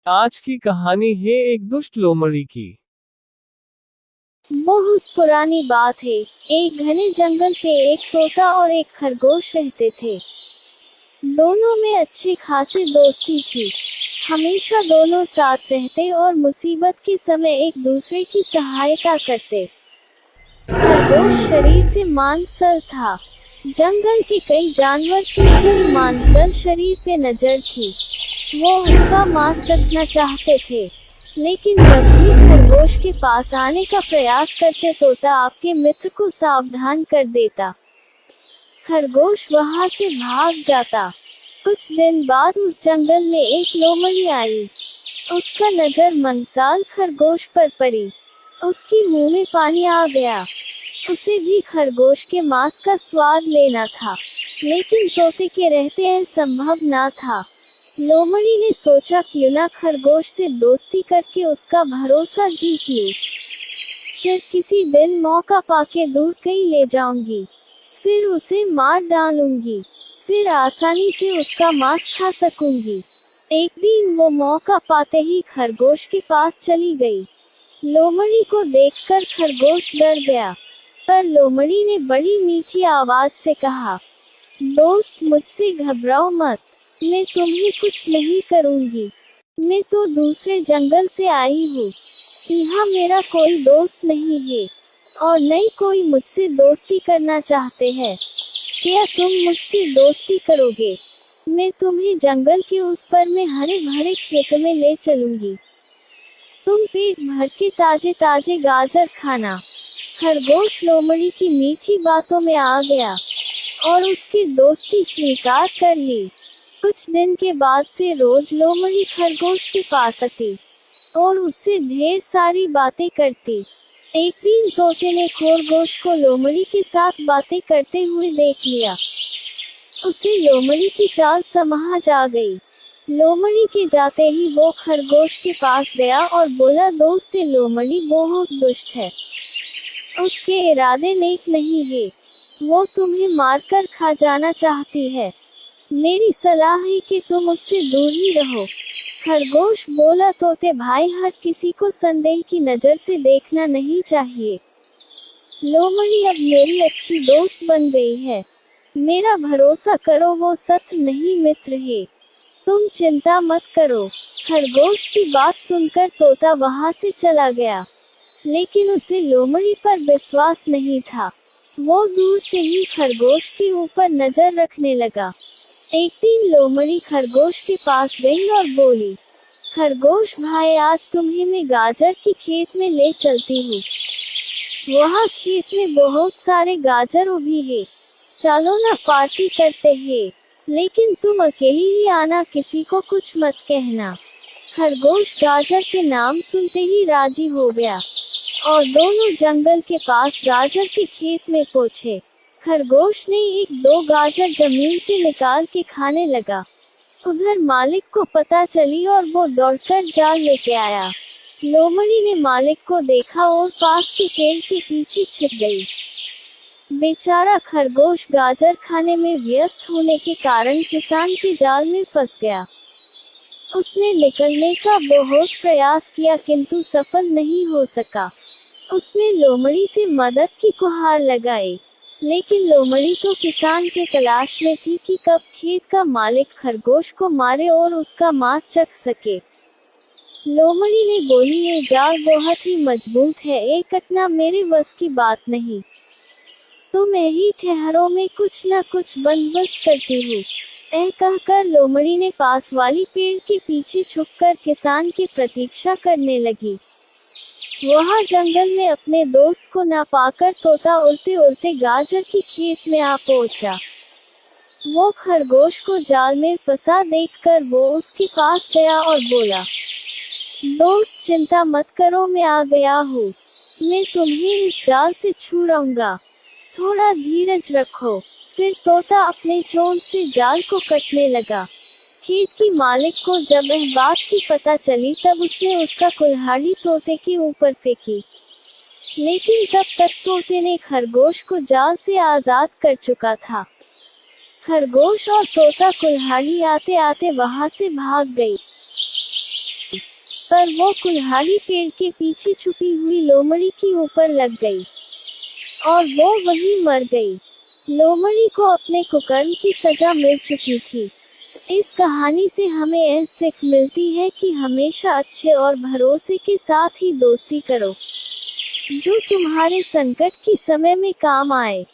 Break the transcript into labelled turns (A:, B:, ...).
A: आज की कहानी है एक दुष्ट लोमड़ी की।
B: बहुत पुरानी बात है। एक घने जंगल पे एक तोता और एक खरगोश रहते थे। दोनों में अच्छी खासी दोस्ती थी। हमेशा दोनों साथ रहते और मुसीबत के समय एक दूसरे की सहायता करते। खरगोश शरीर से मांसल था। जंगल के कई जानवर की उसके मांसल शरीर पे नजर थी। वो उसका मांस चखना चाहते थे, लेकिन जब भी खरगोश के पास आने का प्रयास करते तोता आपके मित्र को सावधान कर देता। खरगोश वहां से भाग जाता। कुछ दिन बाद उस जंगल में एक लोमड़ी आई। उसका नजर मंसाल खरगोश पर पड़ी। उसकी मुंह में पानी आ गया। उसे भी खरगोश के मांस का स्वाद लेना था, लेकिन तोते के रहते यह संभव ना था। लोमड़ी ने सोचा क्यों ना खरगोश से दोस्ती करके उसका भरोसा जीत लूं। फिर किसी दिन मौका पाके दूर कहीं ले जाऊंगी, फिर उसे मार डालूंगी, फिर आसानी से उसका मांस खा सकूंगी। एक दिन वो मौका पाते ही खरगोश के पास चली गई। लोमड़ी को देखकर खरगोश डर गया, पर लोमड़ी ने बड़ी मीठी आवाज से कहा, दोस्त मुझसे घबराओ मत, मैं तुम्हें कुछ नहीं करूंगी। मैं तो दूसरे जंगल से आई हूँ। यहाँ मेरा कोई दोस्त नहीं है और न ही कोई मुझसे दोस्ती करना चाहते हैं। क्या तुम मुझसे दोस्ती करोगे? मैं तुम्हें जंगल के उस पर में हरे भरे खेत में ले चलूंगी। तुम पेट भर के ताजे ताजे गाजर खाना। खरगोश लोमड़ी की मीठी बातों में आ गया और उसकी दोस्ती स्वीकार कर ली। कुछ दिन के बाद से रोज लोमड़ी खरगोश के पास आती और उससे ढेर सारी बातें करती। एक दिन तोते ने खरगोश को लोमड़ी के साथ बातें करते हुए देख लिया। उसे लोमड़ी की चाल समझ आ गई। लोमड़ी के जाते ही वो खरगोश के पास गया और बोला, दोस्त लोमड़ी बहुत दुष्ट है। उसके इरादे नेक नहीं है। वो तुम्हें मारकर खा जाना चाहती है। मेरी सलाह है कि तुम उससे दूर ही रहो। खरगोश बोला, तोते भाई, हर किसी को संदेह की नजर से देखना नहीं चाहिए। लोमड़ी अब मेरी अच्छी दोस्त बन गई है। मेरा भरोसा करो, वो सच नहीं मित्र है। तुम चिंता मत करो। खरगोश की बात सुनकर तोता वहां से चला गया, लेकिन उसे लोमड़ी पर विश्वास नहीं था। वो दूर से ही खरगोश के ऊपर नजर रखने लगा। एक दिन लोमड़ी खरगोश के पास गई और बोली, खरगोश भाई, आज तुम्हें मैं गाजर के खेत में ले चलती हूँ। वहाँ खेत में बहुत सारे गाजर उगी है। चलो ना पार्टी करते हैं, लेकिन तुम अकेली ही आना, किसी को कुछ मत कहना। खरगोश गाजर के नाम सुनते ही राजी हो गया और दोनों जंगल के पास गाजर के खेत में पहुंचे। खरगोश ने एक दो गाजर जमीन से निकाल के खाने लगा। उधर मालिक को पता चली और वो दौड़कर जाल लेके आया। लोमड़ी ने मालिक को देखा और पास के पेड़ के पीछे छिप गई। बेचारा खरगोश गाजर खाने में व्यस्त होने के कारण किसान के जाल में फंस गया। उसने निकलने का बहुत प्रयास किया, किंतु सफल नहीं हो सका। उसने लोमड़ी से मदद की गुहार लगाई, लेकिन लोमड़ी तो किसान के तलाश में थी कि कब खेत का मालिक खरगोश को मारे और उसका मांस चख सके। लोमड़ी ने बोली, ये जाल बहुत ही मजबूत है, ये कटना मेरे बस की बात नहीं। तुम यही ठहरो, में कुछ न कुछ बंदोबस्त करती हूँ। कहकर लोमड़ी ने पास वाली पेड़ के पीछे छुपकर किसान की प्रतीक्षा करने लगी। वहाँ जंगल में अपने दोस्त को ना पाकर तोता उड़ते उड़ते गाजर के खेत में आ पहुंचा। वो खरगोश को जाल में फंसा देखकर वो उसके पास गया और बोला, दोस्त चिंता मत करो, मैं आ गया हूँ। मैं तुम्हें इस जाल से छुड़ाऊंगा, थोड़ा धीरज रखो। फिर तोता अपने चोंच से जाल को कटने लगा। खेत की मालिक को जब यह बात की पता चली, तब उसने उसका कुल्हाड़ी तोते के ऊपर फेंकी, लेकिन तब तक तोते ने खरगोश को जाल से आजाद कर चुका था। खरगोश और तोता कुल्हाड़ी आते आते वहां से भाग गई। पर वो कुल्हाड़ी पेड़ के पीछे छुपी हुई लोमड़ी के ऊपर लग गई और वो वहीं मर गई। लोमड़ी को अपने कुकर्म की सजा मिल चुकी थी। इस कहानी से हमें यह सीख मिलती है कि हमेशा अच्छे और भरोसे के साथ ही दोस्ती करो, जो तुम्हारे संकट के समय में काम आए।